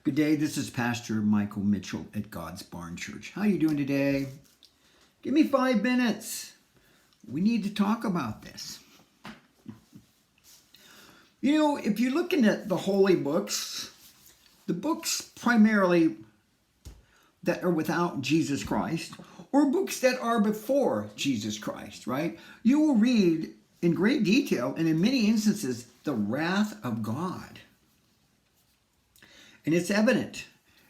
Good day, this is Pastor Michael Mitchell at God's Barn Church. How are you doing today? Give me 5 minutes. We need to talk about this. You know, if you're looking at the holy books, the books primarily that are without Jesus Christ, or books that are before Jesus Christ, right? You will read in great detail, and in many instances, the wrath of God. And it's evident.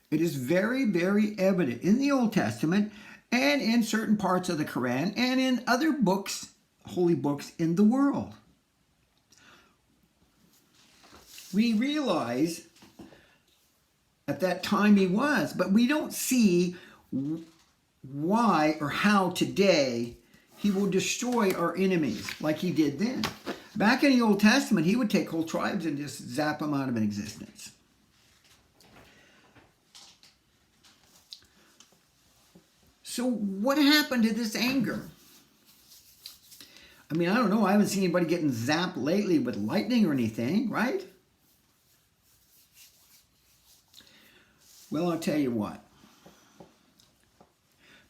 It is very, very evident in the Old Testament and in certain parts of the Quran and in other books, holy books in the world. We realize at that time he was, but we don't see why or how today he will destroy our enemies like he did then. Back in the Old Testament, he would take whole tribes and just zap them out of existence. So what happened to this anger? I mean, I don't know. I haven't seen anybody getting zapped lately with lightning or anything, right? Well, I'll tell you what.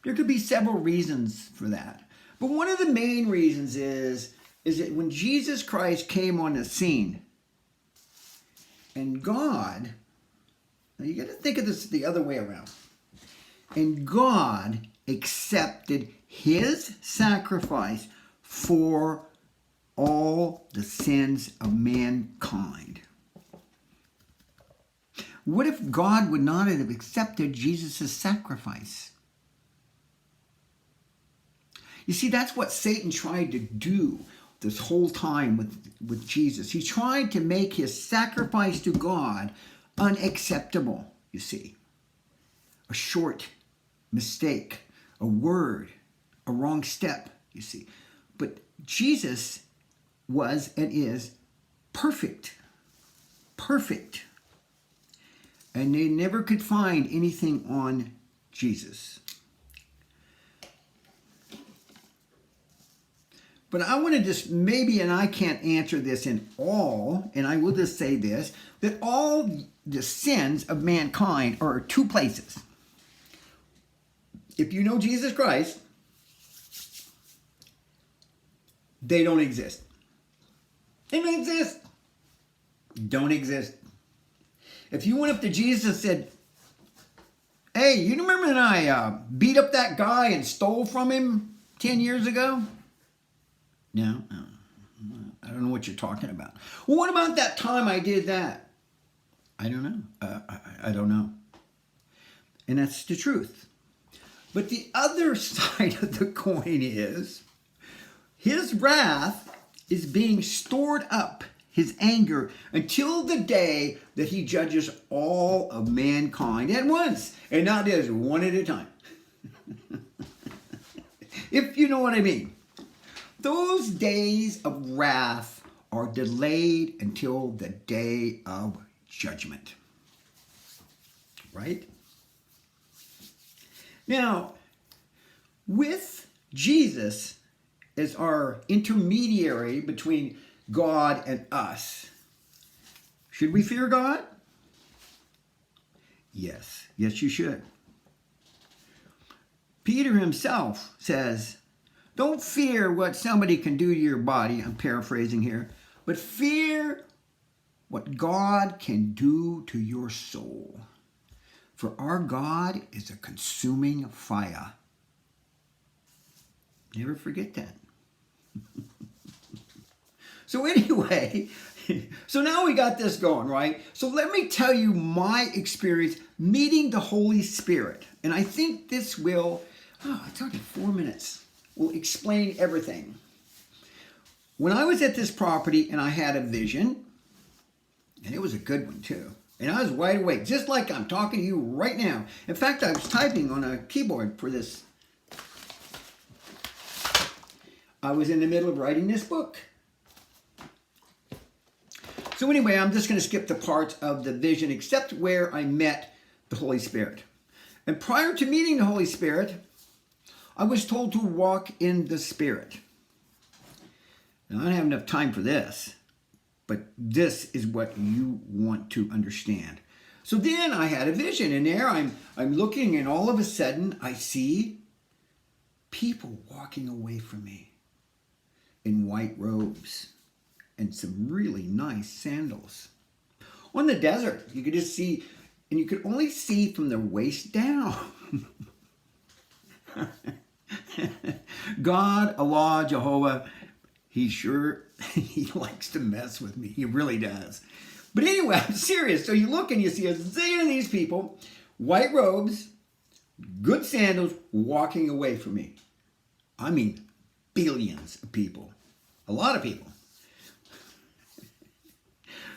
There could be several reasons for that. But one of the main reasons is that when Jesus Christ came on the scene, and God, now you got to think of this the other way around, and God accepted his sacrifice for all the sins of mankind. What if God would not have accepted Jesus' sacrifice? You see, that's what Satan tried to do this whole time with Jesus. He tried to make his sacrifice to God unacceptable, you see. A short mistake, a word, a wrong step, you see. But Jesus was and is perfect. Perfect. And they never could find anything on Jesus. But I want to just maybe, and I can't answer this in all, and I will just say this, that all the sins of mankind are two places. If you know Jesus Christ, they don't exist. They don't exist. Don't exist. If you went up to Jesus and said, hey, you remember when I beat up that guy and stole from him 10 years ago? No, I don't know what you're talking about. Well, what about that time I did that? I don't know. I don't know. And that's the truth. But the other side of the coin is his wrath is being stored up, his anger, until the day that he judges all of mankind at once, and not just one at a time. If you know what I mean. Those days of wrath are delayed until the day of judgment. Right? Now, with Jesus as our intermediary between God and us, should we fear God? Yes. Yes, you should. Peter himself says, don't fear what somebody can do to your body, I'm paraphrasing here, but fear what God can do to your soul. For our God is a consuming fire. Never forget that. So anyway, so now we got this going, right? So let me tell you my experience meeting the Holy Spirit. And I think this will, it's only 4 minutes, will explain everything. When I was at this property and I had a vision, and it was a good one too, and I was wide awake, just like I'm talking to you right now. In fact, I was typing on a keyboard for this. I was in the middle of writing this book. So anyway, I'm just going to skip the parts of the vision except where I met the Holy Spirit. And prior to meeting the Holy Spirit, I was told to walk in the Spirit. Now, I don't have enough time for this, but this is what you want to understand. So then I had a vision, and there I'm looking, and all of a sudden I see people walking away from me in white robes and some really nice sandals. On the desert, you could just see, and you could only see from their waist down. God, Allah, Jehovah, he likes to mess with me. He really does. But anyway, I'm serious. So you look and you see a zillion of these people, white robes, good sandals, walking away from me. I mean, billions of people. A lot of people.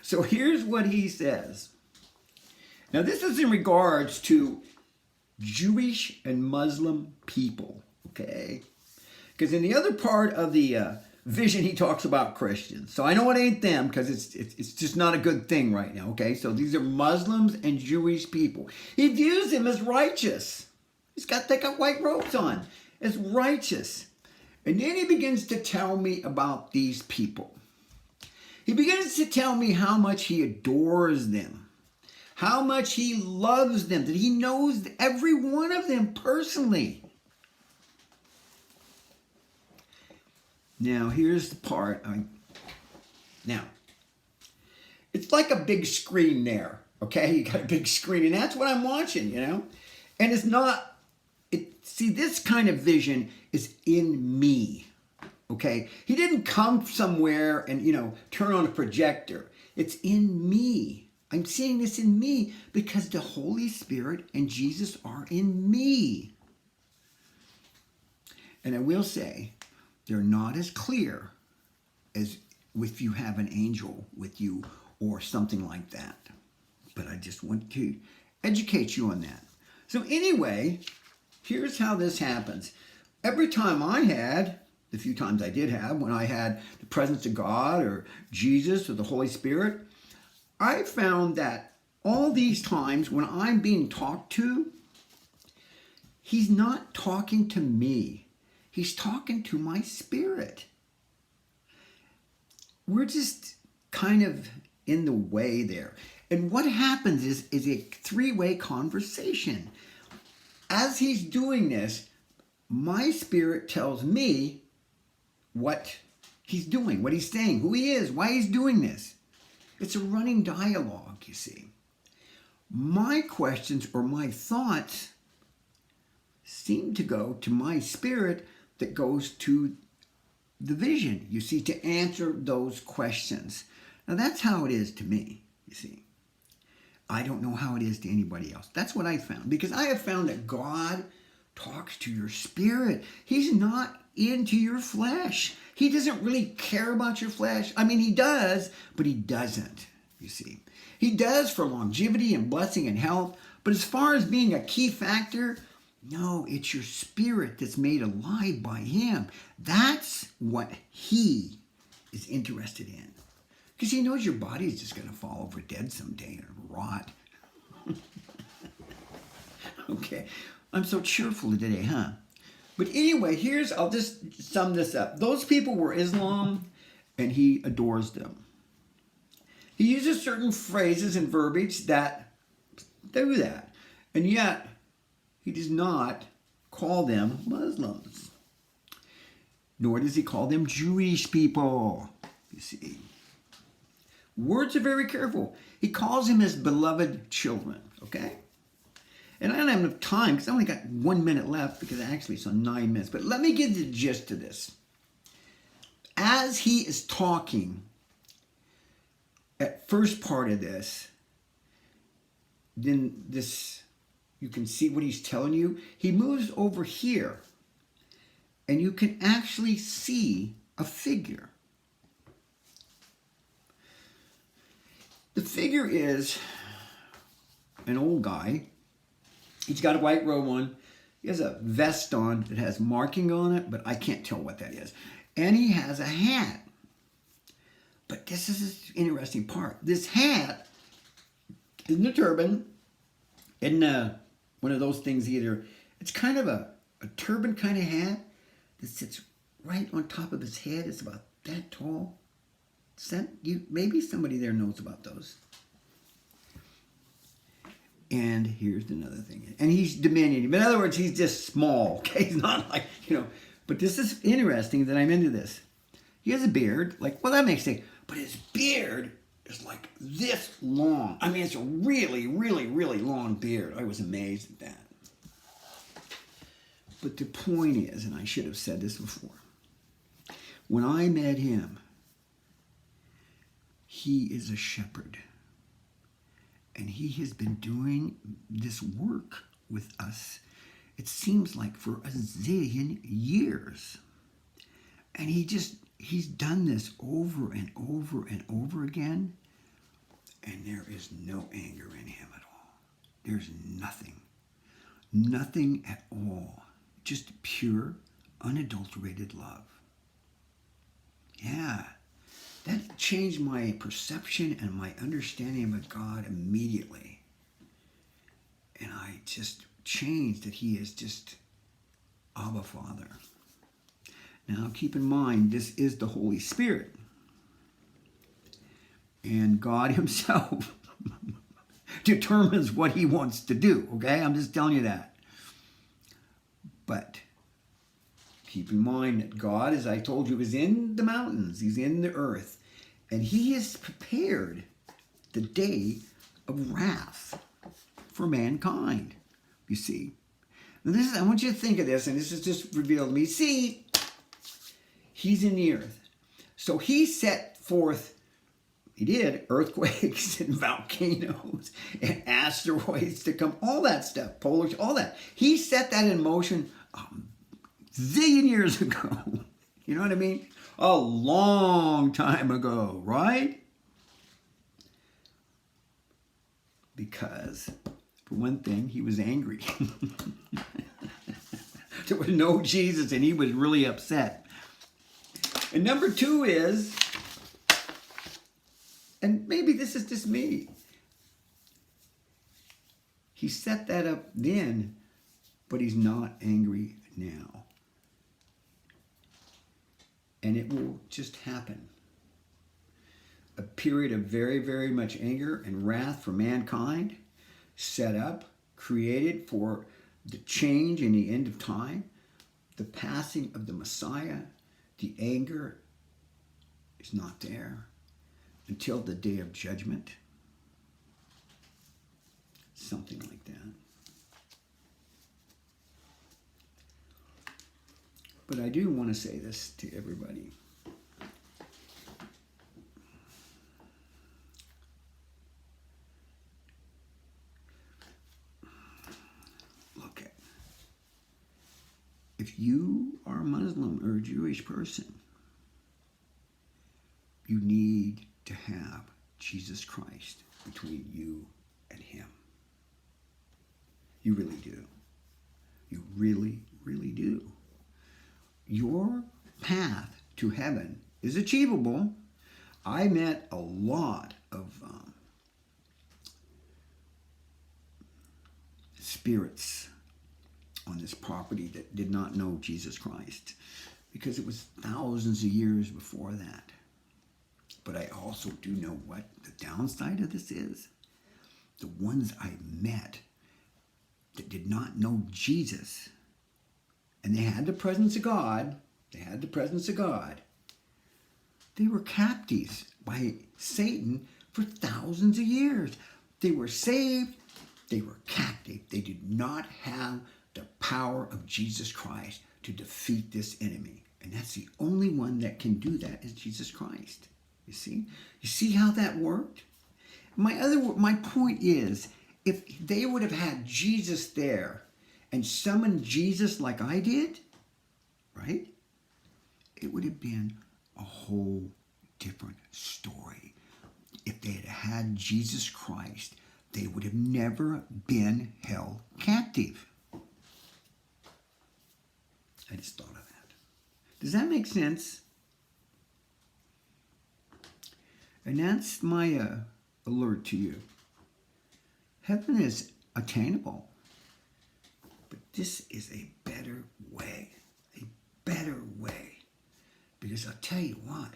So here's what he says. Now this is in regards to Jewish and Muslim people, okay? Because in the other part of the vision, he talks about Christians. So I know it ain't them, because it's just not a good thing right now, okay? So these are Muslims and Jewish people. He views them as righteous. They got white robes on, as righteous. And then he begins to tell me about these people. He begins to tell me how much he adores them, how much he loves them, that he knows every one of them personally. Now, here's the part. Now, it's like a big screen there, okay? You got a big screen, and that's what I'm watching, you know? And it's not, see, this kind of vision is in me, okay? He didn't come somewhere and, turn on a projector. It's in me. I'm seeing this in me because the Holy Spirit and Jesus are in me. And I will say, they're not as clear as if you have an angel with you or something like that. But I just want to educate you on that. So anyway, here's how this happens. Every time the few times I did have, when I had the presence of God or Jesus or the Holy Spirit, I found that all these times when I'm being talked to, he's not talking to me. He's talking to my spirit. We're just kind of in the way there. And what happens is a three-way conversation. As he's doing this, my spirit tells me what he's doing, what he's saying, who he is, why he's doing this. It's a running dialogue, you see. My questions or my thoughts seem to go to my spirit that goes to the vision, you see, to answer those questions. Now, that's how it is to me, you see. I don't know how it is to anybody else. That's what I found, because I have found that God talks to your spirit. He's not into your flesh. He doesn't really care about your flesh. I mean, he does, but he doesn't, you see. He does for longevity and blessing and health, but as far as being a key factor, no, it's your spirit that's made alive by him. That's what he is interested in. Because he knows your body is just going to fall over dead someday and rot. Okay, I'm so cheerful today, huh? But anyway, I'll just sum this up. Those people were Islam, and he adores them. He uses certain phrases and verbiage that do that. And yet, he does not call them Muslims. Nor does he call them Jewish people. You see. Words are very careful. He calls them his beloved children. Okay? And I don't have enough time because I only got 1 minute left, because actually it's on 9 minutes. But let me give you the gist of this. As he is talking, at first part of this, then you can see what he's telling you. He moves over here, and you can actually see a figure. The figure is an old guy. He's got a white robe on. He has a vest on that has marking on it, but I can't tell what that is. And he has a hat. But this is the interesting part. This hat isn't a turban. Isn't one of those things either. It's kind of a turban kind of hat that sits right on top of his head. It's about that tall. Maybe somebody there knows about those. And here's another thing. And he's diminutive. In other words, he's just small. Okay, he's not like, But this is interesting that I'm into this. He has a beard. Like, well, that makes sense. But his beard is like this long. I mean, it's a really, really, really long beard. I was amazed at that. But the point is, and I should have said this before, when I met him, he is a shepherd. And he has been doing this work with us, it seems like, for a zillion years. And he's done this over and over and over again. And there is no anger in him at all. There's nothing. Nothing at all. Just pure, unadulterated love. Yeah. That changed my perception and my understanding of God immediately. And I just changed that he is just Abba Father. Now keep in mind, this is the Holy Spirit. And God himself determines what he wants to do, okay? I'm just telling you that. But keep in mind that God, as I told you, is in the mountains. He's in the earth. And he has prepared the day of wrath for mankind, you see. Now I want you to think of this, and this is just revealed to me. See, he's in the earth. So he set forth, he did, earthquakes and volcanoes and asteroids to come, all that stuff, polar, all that. He set that in motion zillion years ago. You know what I mean? A long time ago, right? Because, for one thing, he was angry. There was no Jesus, and he was really upset. And number two is, and maybe this is just me, he set that up then, but he's not angry now. And it will just happen. A period of very, very much anger and wrath for mankind, set up, created for the change in the end of time, the passing of the Messiah. The anger is not there until the day of judgment. Something like that. But I do want to say this to everybody. Look at, if you are a Muslim or a Jewish person, you need to have Jesus Christ between you and him. You really do. You really, really do. Your path to heaven is achievable. I met a lot of spirits on this property that did not know Jesus Christ, because it was thousands of years before that. But I also do know what the downside of this is. The ones I met that did not know Jesus, and they had the presence of God, they were captives by Satan for thousands of years. They were saved, they were captive. They did not have the power of Jesus Christ to defeat this enemy. And that's the only one that can do that, is Jesus Christ. You see? You see how that worked? My point is, if they would have had Jesus there and summoned Jesus like I did, right? It would have been a whole different story. If they had had Jesus Christ, they would have never been held captive. I just thought of that. Does that make sense? And that's my alert to you. Heaven is attainable. But this is a better way. A better way. Because I'll tell you what.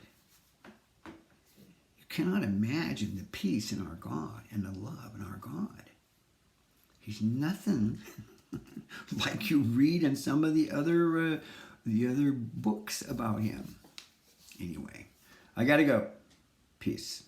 You cannot imagine the peace in our God and the love in our God. He's nothing like you read in some of the other books about him. Anyway, I gotta go. Peace.